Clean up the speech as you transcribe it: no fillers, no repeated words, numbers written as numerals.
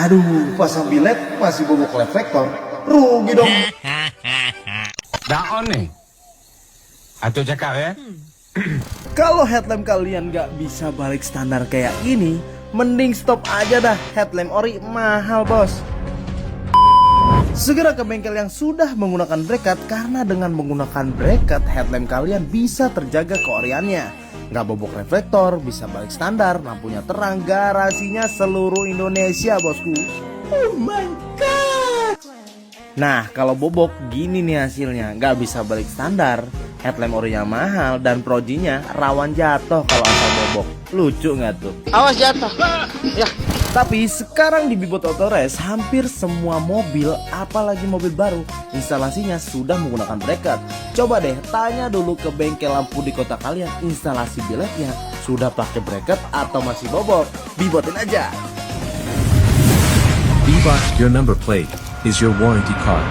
Aduh, pasang bilet masih bobok reflektor, rugi dong. Daon nih. Atau cakap ya. Kalau headlamp kalian nggak bisa balik standar kayak gini, mending stop aja dah. Headlamp ori mahal bos. Segera ke bengkel yang sudah menggunakan bracket, karena dengan menggunakan bracket headlamp kalian bisa terjaga keoriannya. Nggak bobok reflektor, bisa balik standar, lampunya terang, garasinya seluruh Indonesia bosku. Oh my god. Nah kalau bobok gini nih hasilnya, nggak bisa balik standar, headlamp orinya mahal, dan projinya rawan jatuh kalau asal bobok. Lucu nggak tuh? Awas jatuh. Ya. Tapi sekarang di Mibo Authorized hampir semua mobil, apalagi mobil baru, instalasinya sudah menggunakan bracket. Coba deh tanya dulu ke bengkel lampu di kota kalian, instalasi biletnya sudah pakai bracket atau masih bobok. Bibotin aja. Bebot, your number plate is your warranty card.